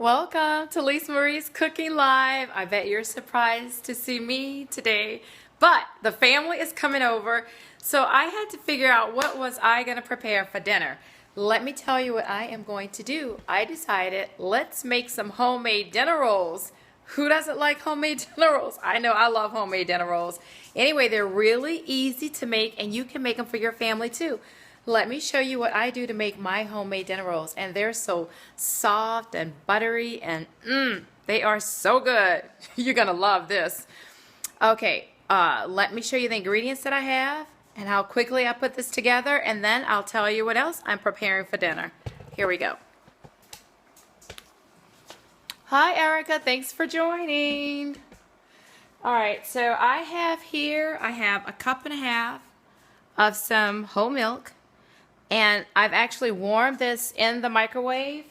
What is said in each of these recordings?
Welcome to Lisa Marie's Cooking Live. I bet you're surprised to see me today, but the family is coming over, so I had to figure out what was I going to prepare for dinner. Let me tell you what I am going to do. I decided let's make some homemade dinner rolls. Who doesn't like homemade dinner rolls? I know I love homemade dinner rolls. Anyway, they're really easy to make, and you can make them for your family too. Let me show you what I do to make my homemade dinner rolls, and they're so soft and buttery, and they are so good. You're gonna love this. Okay, let me show you the ingredients that I have and how quickly I put this together, and then I'll tell you what else I'm preparing for dinner. Here we go. Hi Erica, thanks for joining. All right, so I have a cup and a half of some whole milk. And I've actually warmed this in the microwave,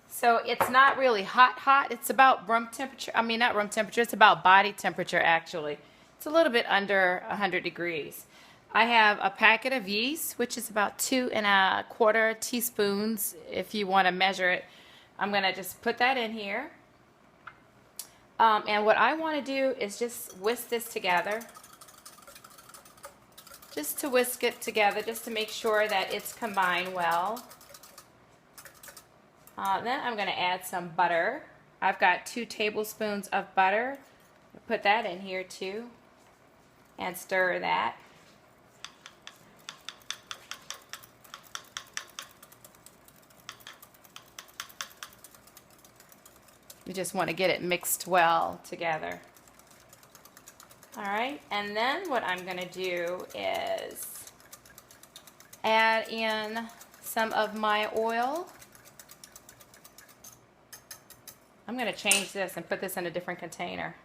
so it's not really hot. It's about room temperature. I mean, not room temperature, it's about body temperature actually. It's a little bit under 100 degrees. I have a packet of yeast, which is about 2¼ teaspoons if you want to measure it. I'm going to just put that in here. And what I want to do is just whisk this together. Just to whisk it together, just to make sure that it's combined well. Then I'm going to add some butter. I've got 2 tablespoons of butter. Put that in here too, and stir that. You just want to get it mixed well together. Alright, and then what I'm going to do is add in some of my oil. I'm going to change this and put this in a different container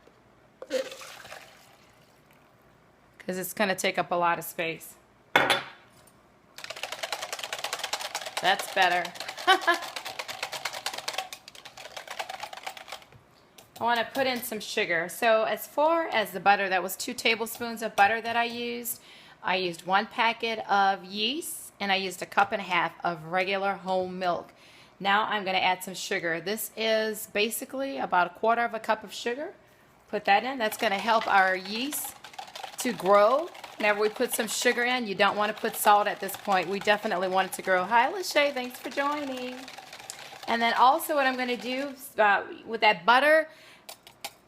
because it's going to take up a lot of space. That's better. I want to put in some sugar. So as far as the butter, that was 2 tablespoons of butter that I used. I used 1 packet of yeast, and I used a cup and a half of regular whole milk. Now I'm going to add some sugar. This is basically about 1/4 cup of sugar. Put that in. That's going to help our yeast to grow. Whenever we put some sugar in, you don't want to put salt at this point. We definitely want it to grow. Hi, Lachey. Thanks for joining. And then also what I'm going to do with that butter,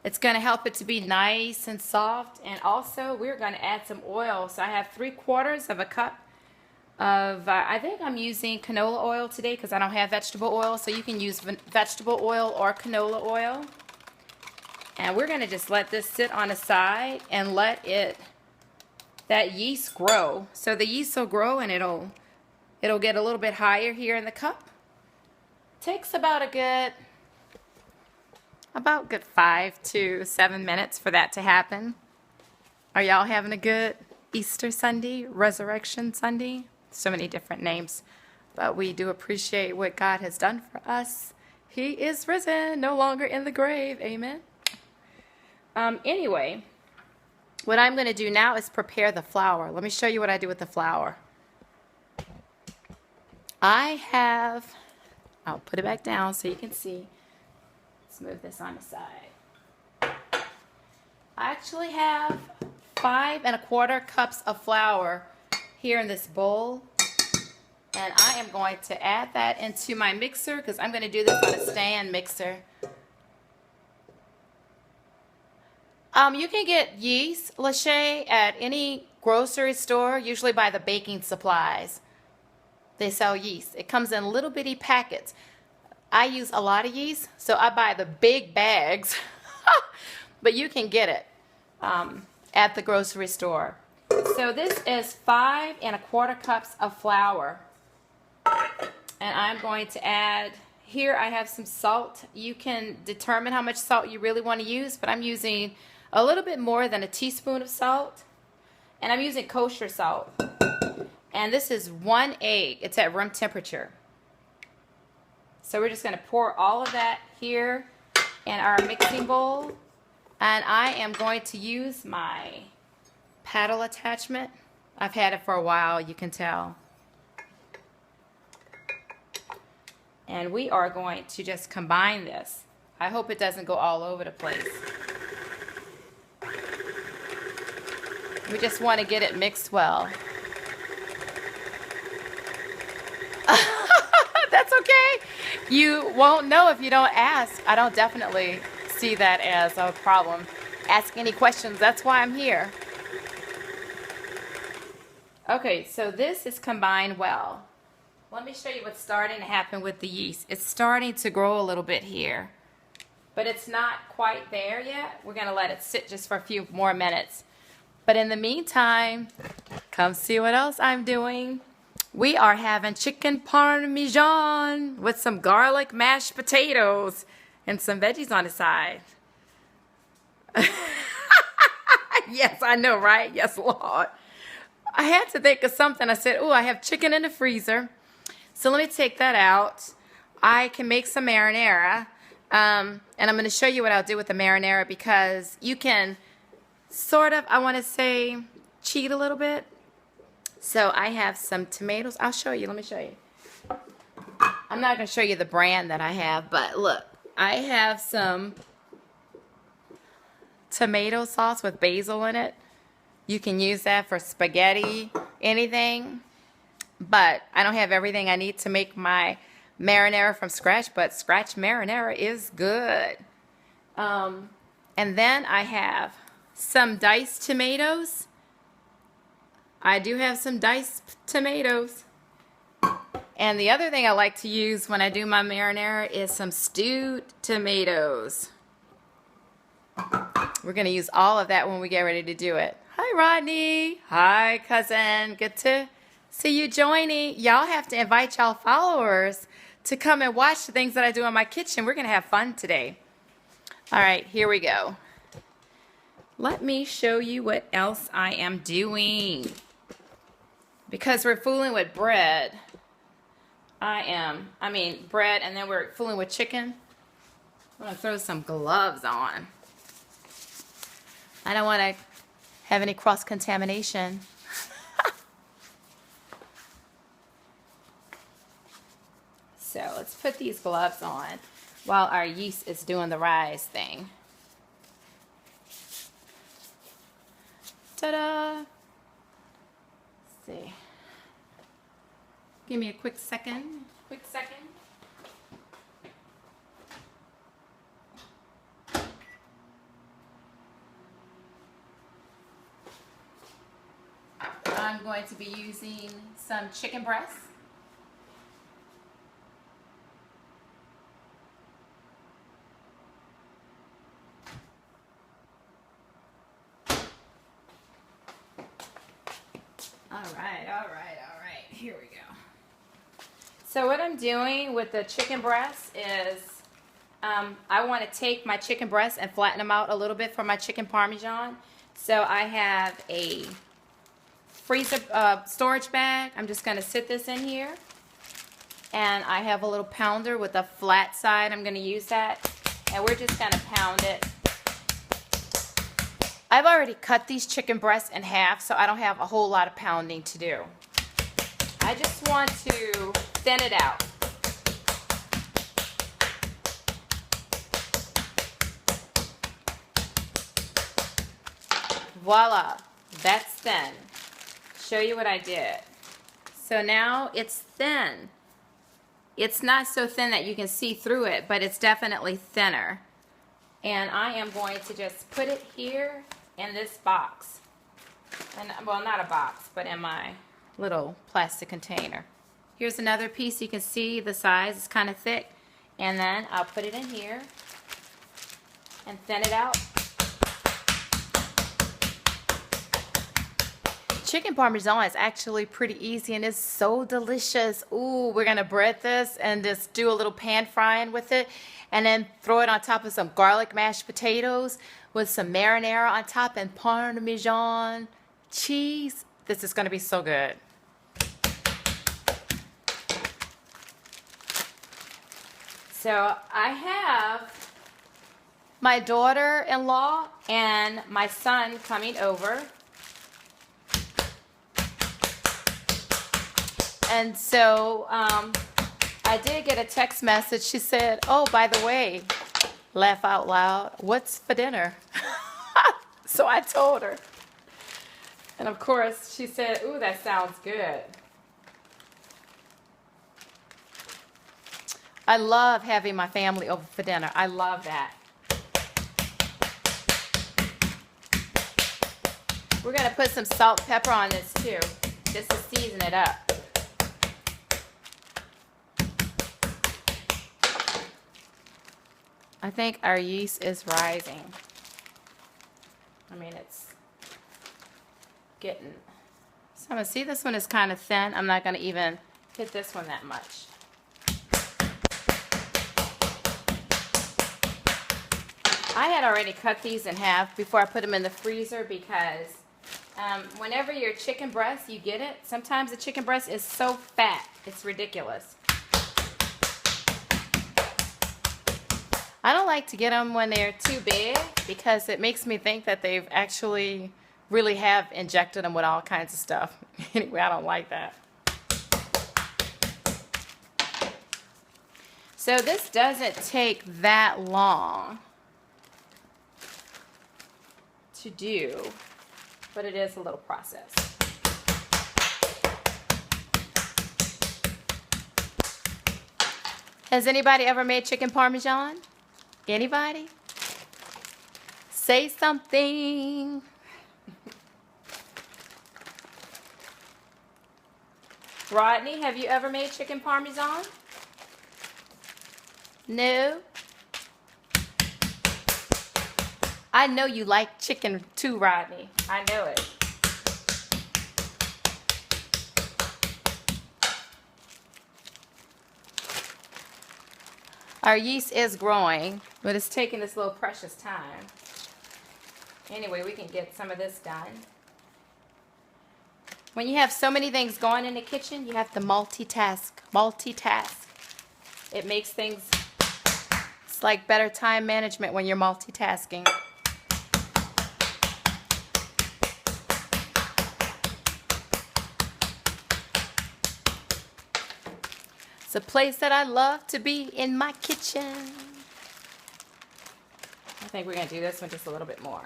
it's going to help it to be nice and soft. And also we're going to add some oil. So I have 3/4 cup of, I think I'm using canola oil today because I don't have vegetable oil. So you can use vegetable oil or canola oil. And we're going to just let this sit on the side and let that yeast grow. So the yeast will grow and it'll get a little bit higher here in the cup. Takes about a good 5 to 7 minutes for that to happen. Are y'all having a good Easter Sunday, Resurrection Sunday? So many different names, but we do appreciate what God has done for us. He is risen, no longer in the grave. Amen. Anyway, what I'm going to do now is prepare the flour. Let me show you what I do with the flour. I'll put it back down so you can see. Let's move this on the side. I actually have 5¼ cups of flour here in this bowl, and I am going to add that into my mixer because I'm going to do this on a stand mixer. You can get yeast, Lachey, at any grocery store, usually by the baking supplies. They sell yeast. It comes in little bitty packets. I use a lot of yeast, so I buy the big bags, but you can get it at the grocery store. So this is 5¼ cups of flour, and I'm going to add, here I have some salt. You can determine how much salt you really want to use, but I'm using a little bit more than a teaspoon of salt, and I'm using kosher salt. And this is 1 egg. It's at room temperature. So we're just going to pour all of that here in our mixing bowl. And I am going to use my paddle attachment. I've had it for a while, you can tell. And we are going to just combine this. I hope it doesn't go all over the place. We just want to get it mixed well. That's okay. You won't know if you don't ask. I don't definitely see that as a problem. Ask any questions. That's why I'm here. Okay, so this is combined well. Let me show you what's starting to happen with the yeast. It's starting to grow a little bit here, but it's not quite there yet. We're going to let it sit just for a few more minutes. But in the meantime, come see what else I'm doing. We are having chicken parmesan with some garlic mashed potatoes and some veggies on the side. Yes, I know, right? Yes, Lord. I had to think of something. I said, oh, I have chicken in the freezer. So let me take that out. I can make some marinara. And I'm going to show you what I'll do with the marinara because you can sort of, I want to say, cheat a little bit. So I have some tomatoes. I'll show you. Let me show you. I'm not going to show you the brand that I have, but look. I have some tomato sauce with basil in it. You can use that for spaghetti, anything. But I don't have everything I need to make my marinara from scratch, but scratch marinara is good. And then I have some diced tomatoes. I do have some diced tomatoes. And the other thing I like to use when I do my marinara is some stewed tomatoes. We're going to use all of that when we get ready to do it. Hi, Rodney. Hi, cousin. Good to see you joining. Y'all have to invite y'all followers to come and watch the things that I do in my kitchen. We're going to have fun today. All right, here we go. Let me show you what else I am doing. Because we're fooling with bread. Bread, and then we're fooling with chicken. I'm going to throw some gloves on. I don't want to have any cross-contamination. So let's put these gloves on while our yeast is doing the rise thing. Ta-da! Let's see. Give me a quick second. I'm going to be using some chicken breast. All right. Here we go. So what I'm doing with the chicken breast is I want to take my chicken breast and flatten them out a little bit for my chicken parmesan. So I have a freezer storage bag. I'm just going to sit this in here. And I have a little pounder with a flat side. I'm going to use that. And we're just going to pound it. I've already cut these chicken breasts in half, so I don't have a whole lot of pounding to do. I just want to thin it out. Voila, that's thin. Show you what I did. So now it's thin. It's not so thin that you can see through it, but it's definitely thinner. And I am going to just put it here in this box. And, well, not a box, but in my little plastic container. Here's another piece. You can see the size is kind of thick. And then I'll put it in here and thin it out. Chicken parmesan is actually pretty easy and it's so delicious. Ooh, we're going to bread this and just do a little pan frying with it. And then throw it on top of some garlic mashed potatoes with some marinara on top and parmesan cheese. This is going to be so good. So I have my daughter-in-law and my son coming over. And so I I did get a text message. She said, oh, by the way, laugh out loud, what's for dinner? So I told her. And of course, she said, ooh, that sounds good. I love having my family over for dinner. I love that. We're going to put some salt and pepper on this too, just to season it up. I think our yeast is rising. I mean, it's getting... So I'm going to see this one is kind of thin. I'm not going to even hit this one that much. I had already cut these in half before I put them in the freezer because whenever your chicken breast, you get it, sometimes the chicken breast is so fat, it's ridiculous. I don't like to get them when they're too big because it makes me think that they've actually really have injected them with all kinds of stuff. Anyway, I don't like that. So this doesn't take that long to do, but it is a little process. Has anybody ever made chicken parmesan? Anybody? Say something. Rodney, have you ever made chicken parmesan? No? I know you like chicken too, Rodney. I know it. Our yeast is growing, but it's taking this little precious time. Anyway, we can get some of this done. When you have so many things going in the kitchen, you have to multitask. Multitask. It makes things, it's like better time management when you're multitasking. It's a place that I love to be, in my kitchen. I think we're going to do this one just a little bit more.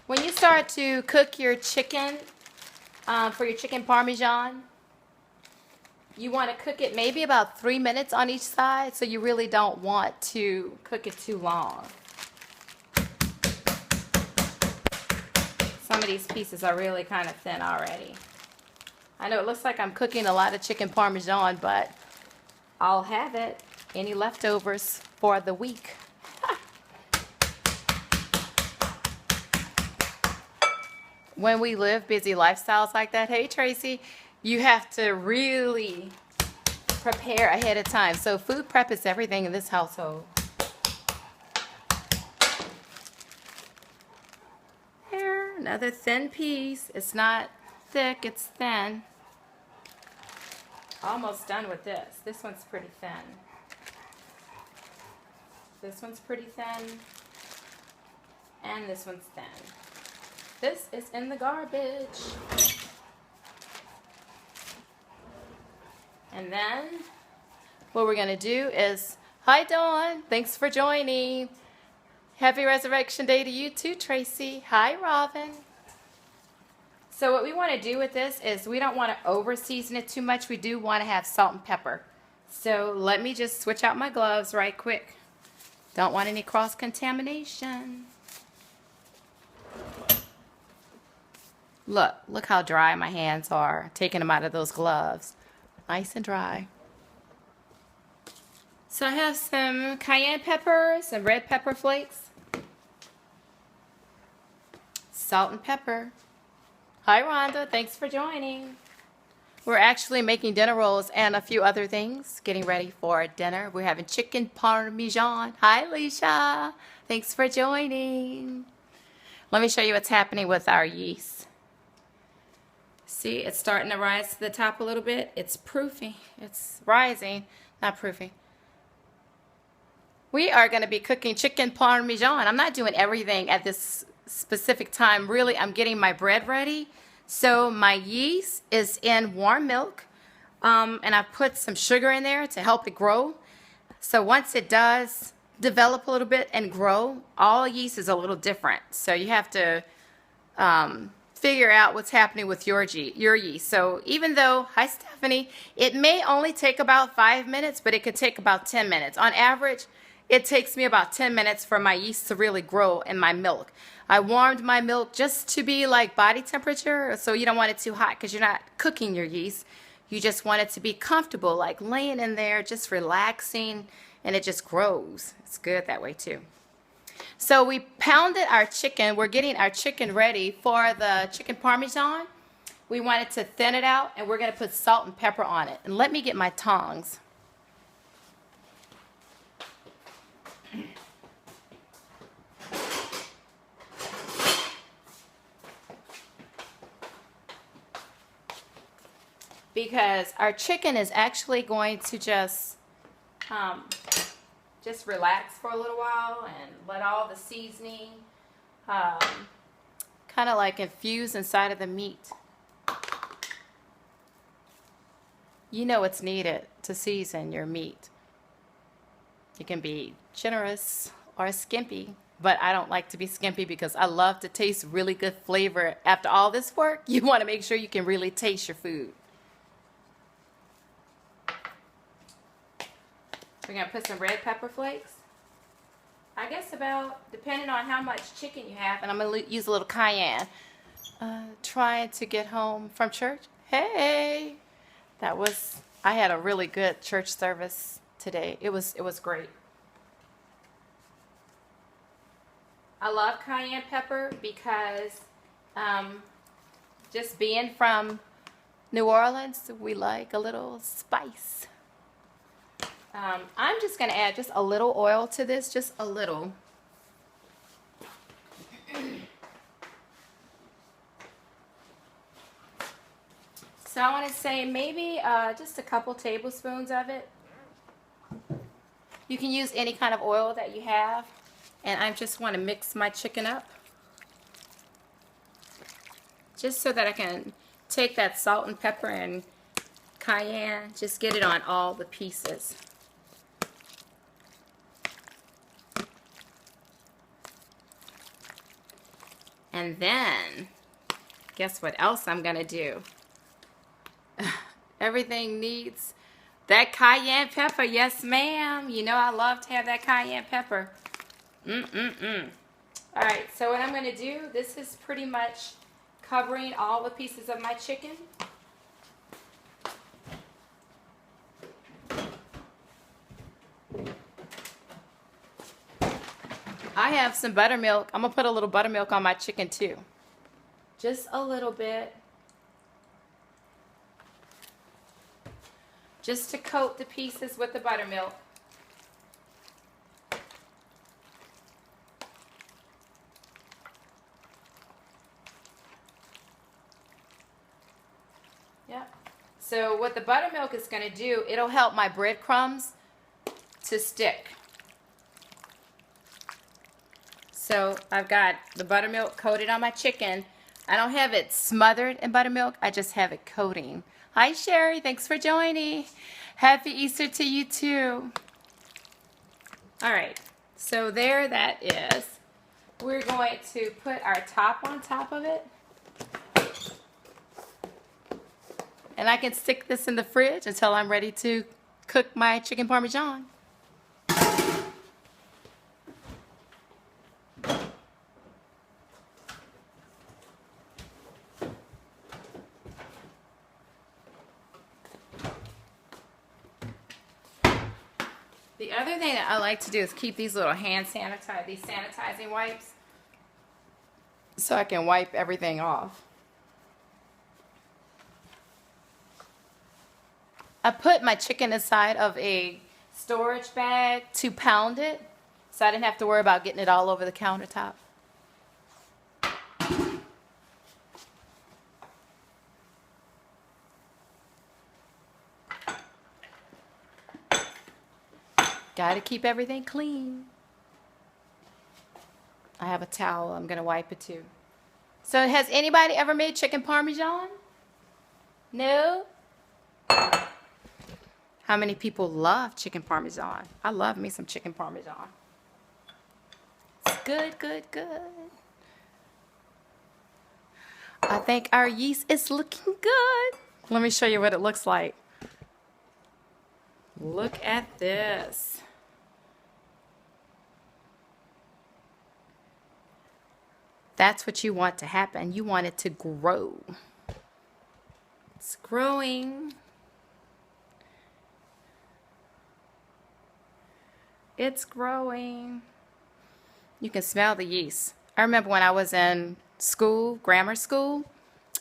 When you start to cook your chicken, for your chicken parmesan, you want to cook it maybe about 3 minutes on each side, so you really don't want to cook it too long. Some of these pieces are really kind of thin already. I know it looks like I'm cooking a lot of chicken parmesan, but I'll have it. Any leftovers for the week. When we live busy lifestyles like that, hey Tracy, you have to really prepare ahead of time. So food prep is everything in this household. Here, another thin piece. It's not thick, it's thin. Almost done with this. This one's pretty thin. This one's pretty thin. And this one's thin. This is in the garbage. And then what we're going to do is, hi Dawn, thanks for joining. Happy Resurrection Day to you too, Tracy. Hi Robin. So what we want to do with this is we don't want to over season it too much. We do want to have salt and pepper. So let me just switch out my gloves right quick. Don't want any cross contamination. Look how dry my hands are. Taking them out of those gloves. Nice and dry. So I have some cayenne pepper, some red pepper flakes, salt and pepper. Hi Rhonda, thanks for joining. We're actually making dinner rolls and a few other things. Getting ready for dinner. We're having chicken parmesan. Hi Leisha, thanks for joining. Let me show you what's happening with our yeast. See, it's starting to rise to the top a little bit. It's proofing. It's rising, not proofing. We are going to be cooking chicken parmesan. I'm not doing everything at this specific time. Really, I'm getting my bread ready So my yeast is in warm milk, and I put some sugar in there to help it grow. So once it does develop a little bit and grow, all yeast is a little different. So you have to figure out what's happening with your yeast. So even though, hi Stephanie, it may only take about 5 minutes, but it could take about 10 minutes. On average, it takes me about 10 minutes for my yeast to really grow in my milk. I warmed my milk just to be like body temperature, so you don't want it too hot because you're not cooking your yeast. You just want it to be comfortable, like laying in there, just relaxing, and it just grows. It's good that way too. So we pounded our chicken. We're getting our chicken ready for the chicken parmesan. We wanted to thin it out, and we're going to put salt and pepper on it. And let me get my tongs. Because our chicken is actually going to just relax for a little while and let all the seasoning kind of like infuse inside of the meat. You know what's needed to season your meat. You can be generous or skimpy, but I don't like to be skimpy because I love to taste really good flavor. After all this work, you want to make sure you can really taste your food. We're going to put some red pepper flakes. I guess about, depending on how much chicken you have, and I'm going to use a little cayenne. Trying to get home from church. Hey! I had a really good church service today. It was great. I love cayenne pepper because just being from New Orleans, we like a little spice. I'm just going to add just a little oil to this, just a little. So I want to say maybe just a couple tablespoons of it. You can use any kind of oil that you have. And I just want to mix my chicken up. Just so that I can take that salt and pepper and cayenne, just get it on all the pieces. And then, guess what else I'm going to do? Everything needs that cayenne pepper. Yes, ma'am. You know I love to have that cayenne pepper. Alright, so what I'm going to do, this is pretty much covering all the pieces of my chicken. I have some buttermilk. I'm going to put a little buttermilk on my chicken too. Just a little bit. Just to coat the pieces with the buttermilk. Yep. So what the buttermilk is going to do, it'll help my breadcrumbs to stick. So I've got the buttermilk coated on my chicken. I don't have it smothered in buttermilk. I just have it coating. Hi, Sherry. Thanks for joining. Happy Easter to you, too. All right. So there that is. We're going to put our top on top of it. And I can stick this in the fridge until I'm ready to cook my chicken parmesan. The other thing that I like to do is keep these little these sanitizing wipes, so I can wipe everything off. I put my chicken inside of a storage bag to pound it, so I didn't have to worry about getting it all over the countertop. Gotta keep everything clean. I have a towel. I'm gonna wipe it too. So has anybody ever made chicken parmesan? No? How many people love chicken parmesan? I love me some chicken parmesan. It's good, good, good. I think our yeast is looking good. Let me show you what it looks like. Look at this. That's what you want to happen. You want it to grow. It's growing. It's growing. You can smell the yeast. I remember when I was in school, grammar school,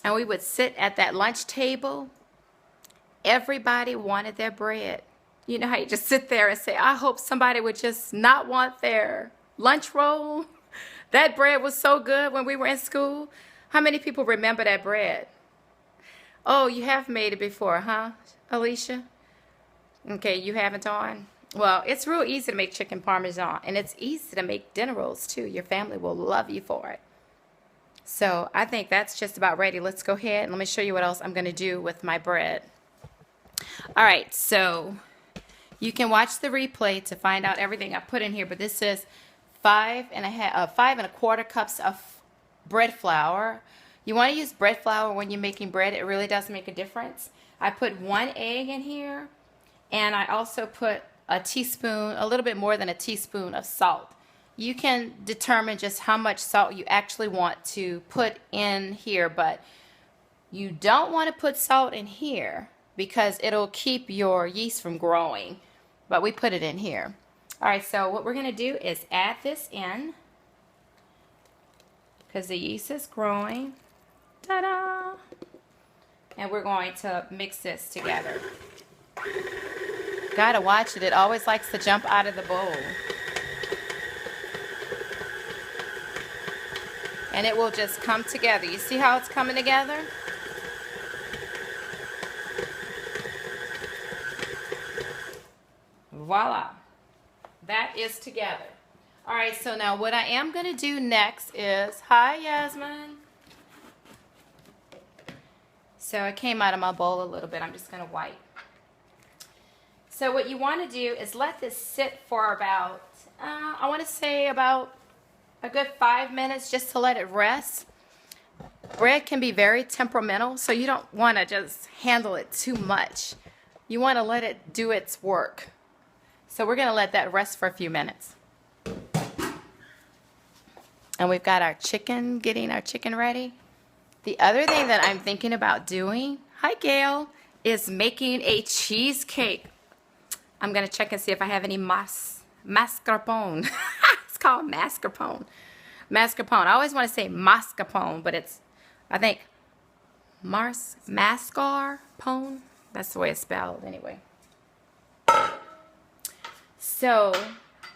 and we would sit at that lunch table. Everybody wanted their bread. You know how you just sit there and say, I hope somebody would just not want their lunch roll. That bread was so good when we were in school. How many people remember that bread? Oh, you have made it before, huh, Alicia? Okay, you haven't on? Well, it's real easy to make chicken parmesan, and it's easy to make dinner rolls too. Your family will love you for it. So I think that's just about ready. Let's go ahead and let me show you what else I'm going to do with my bread. All right, so you can watch the replay to find out everything I put in here, but this is 5 1/4 cups of bread flour. You want to use bread flour when you're making bread. It really does make a difference. I put 1 egg in here, and I also put a teaspoon, a little bit more than a teaspoon of salt. You can determine just how much salt you actually want to put in here, but you don't want to put salt in here because it'll keep your yeast from growing. But we put it in here. All right, so what we're going to do is add this in because the yeast is growing. Ta-da! And we're going to mix this together. Gotta watch it. It always likes to jump out of the bowl. And it will just come together. You see how it's coming together? Voila. That is together. All right, so now what I am going to do next is, hi, Yasmin. So it came out of my bowl a little bit. I'm just going to wipe. So what you want to do is let this sit for about, I want to say about a good 5 minutes just to let it rest. Bread can be very temperamental, so you don't want to just handle it too much. You want to let it do its work. So we're going to let that rest for a few minutes. And we've got our chicken, getting our chicken ready. The other thing that I'm thinking about doing, hi Gail, is making a cheesecake. I'm going to check and see if I have any mascarpone. It's called mascarpone. Mascarpone. I always want to say mascarpone, but it's, I think, mascarpone. That's the way it's spelled anyway. So,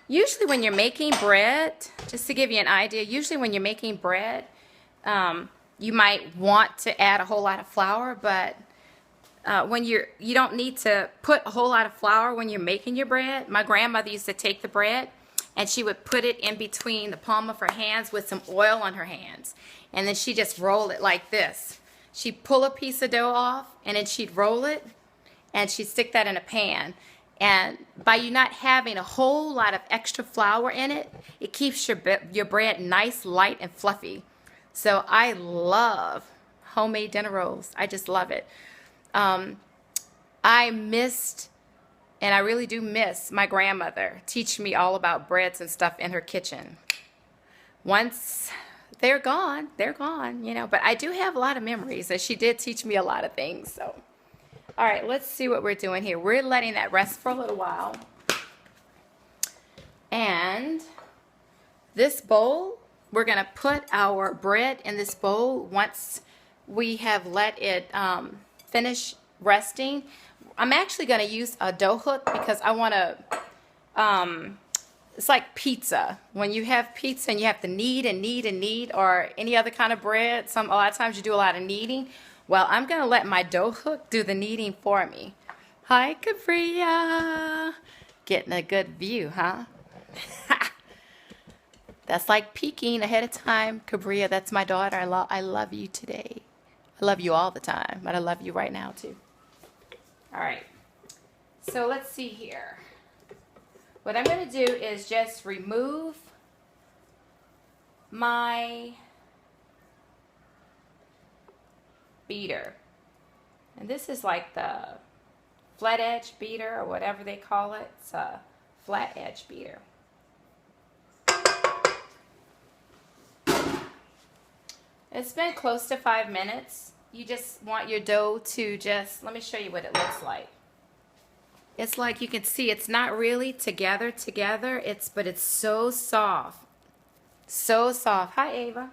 usually when you're making bread, just to give you an idea, usually when you're making bread, you might want to add a whole lot of flour, but when you don't need to put a whole lot of flour when you're making your bread. My grandmother used to take the bread and she would put it in between the palm of her hands with some oil on her hands, and then she just roll it like this. She'd pull a piece of dough off and then she'd roll it and she'd stick that in a pan. And by you not having a whole lot of extra flour in it, it keeps your bread nice, light, and fluffy. So I love homemade dinner rolls. I just love it. I missed, and I really do miss, my grandmother teaching me all about breads and stuff in her kitchen. Once they're gone, you know. But I do have a lot of memories, and she did teach me a lot of things, so. All right, let's see what we're doing here. We're letting that rest for a little while. And this bowl, we're going to put our bread in this bowl once we have let it finish resting. I'm actually going to use a dough hook because I want to, it's like pizza. When you have pizza and you have to knead and knead and knead, or any other kind of bread, a lot of times you do a lot of kneading. Well, I'm going to let my dough hook do the kneading for me. Hi, Capria. Getting a good view, huh? That's like peeking ahead of time. Cabria, that's my daughter. I love you today. I love you all the time, but I love you right now too. All right. So let's see here. What I'm going to do is just remove my beater. And this is like the flat edge beater or whatever they call it. It's a flat edge beater. It's been close to 5 minutes. You just want your dough to just, let me show you what it looks like. It's like you can see it's not really together, but it's so soft. So soft. Hi, Ava.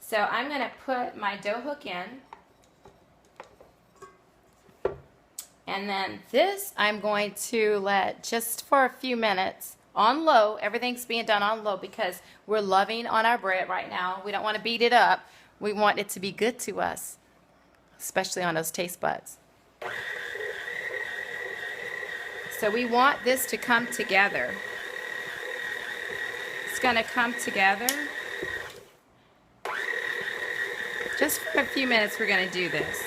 So I'm going to put my dough hook in. And then this I'm going to let just for a few minutes on low. Everything's being done on low because we're loving on our bread right now. We don't want to beat it up. We want it to be good to us, especially on those taste buds. So we want this to come together. It's going to come together. Just for a few minutes we're going to do this.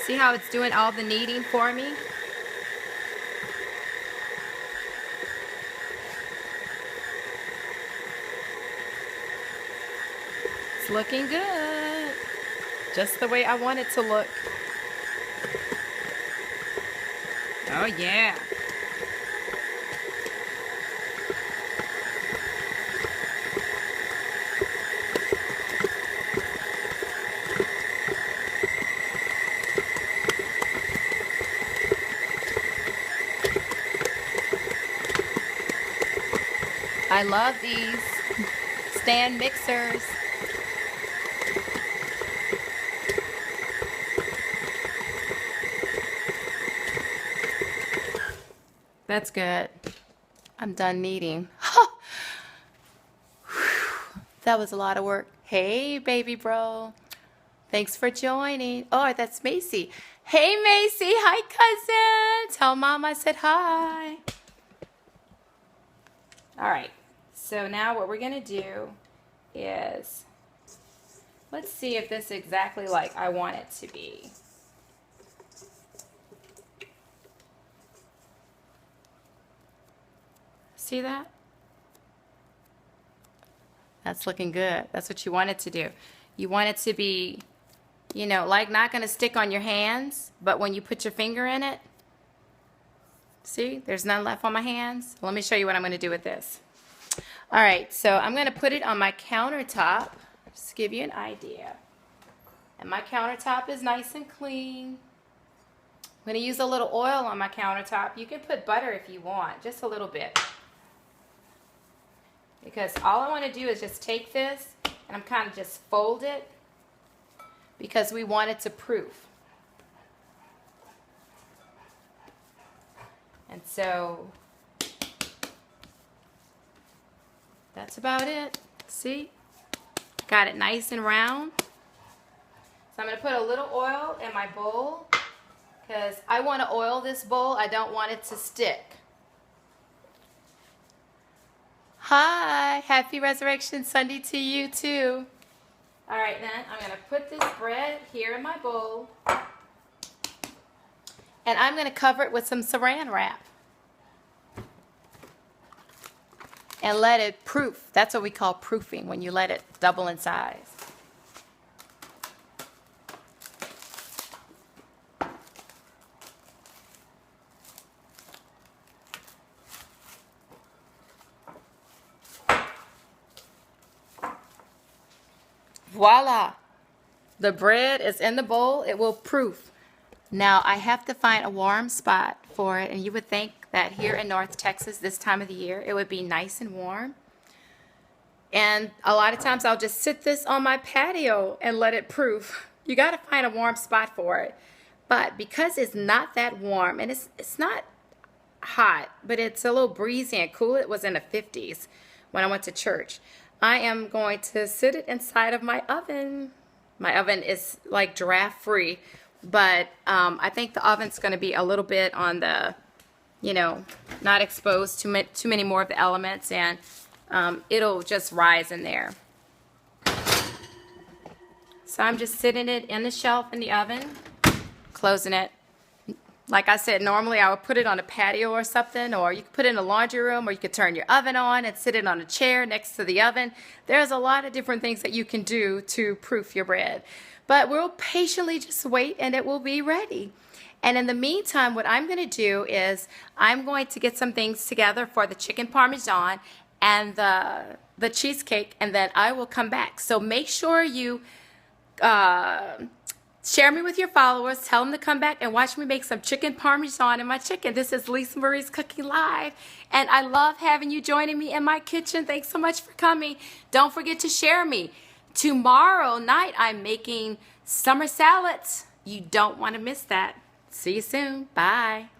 See how it's doing all the kneading for me? It's looking good. Just the way I want it to look. Oh yeah. I love these stand mixers. That's good. I'm done kneading. That was a lot of work. Hey, baby bro. Thanks for joining. Oh, that's Macy. Hey, Macy. Hi, cousin. Tell Mom I said hi. All right. So now what we're going to do is, let's see if this is exactly like I want it to be. See that? That's looking good. That's what you want it to do. You want it to be, you know, like not going to stick on your hands, but when you put your finger in it, see, there's none left on my hands. Let me show you what I'm going to do with this. All right, so I'm going to put it on my countertop, just to give you an idea. And my countertop is nice and clean. I'm going to use a little oil on my countertop. You can put butter if you want, just a little bit. Because all I want to do is just take this and I'm kind of just fold it because we want it to proof. And so that's about it. See? Got it nice and round. So I'm going to put a little oil in my bowl because I want to oil this bowl. I don't want it to stick. Hi, happy Resurrection Sunday to you too. All right, then I'm going to put this bread here in my bowl. And I'm going to cover it with some saran wrap. And let it proof. That's what we call proofing, when you let it double in size. Voila! The bread is in the bowl. It will proof. Now I have to find a warm spot for it, and you would think that here in North Texas this time of the year it would be nice and warm. And a lot of times I'll just sit this on my patio and let it proof. You got to find a warm spot for it. But because it's not that warm, and it's not hot, but it's a little breezy and cool. It was in the 50s when I went to church. I am going to sit it inside of my oven. My oven is like draft free, but I think the oven's going to be a little bit on the, you know, not exposed to too many more of the elements, and it'll just rise in there. So I'm just sitting it in the shelf in the oven, closing it. Like I said, normally I would put it on a patio or something, or you could put it in a laundry room, or you could turn your oven on and sit it on a chair next to the oven. There's a lot of different things that you can do to proof your bread. But we'll patiently just wait and it will be ready. And in the meantime, what I'm going to do is I'm going to get some things together for the chicken parmesan and the cheesecake, and then I will come back. So make sure you share me with your followers. Tell them to come back and watch me make some chicken parmesan in my chicken. This is Lisa Marie's Cooking Live, and I love having you joining me in my kitchen. Thanks so much for coming. Don't forget to share me. Tomorrow night, I'm making summer salads. You don't want to miss that. See you soon. Bye.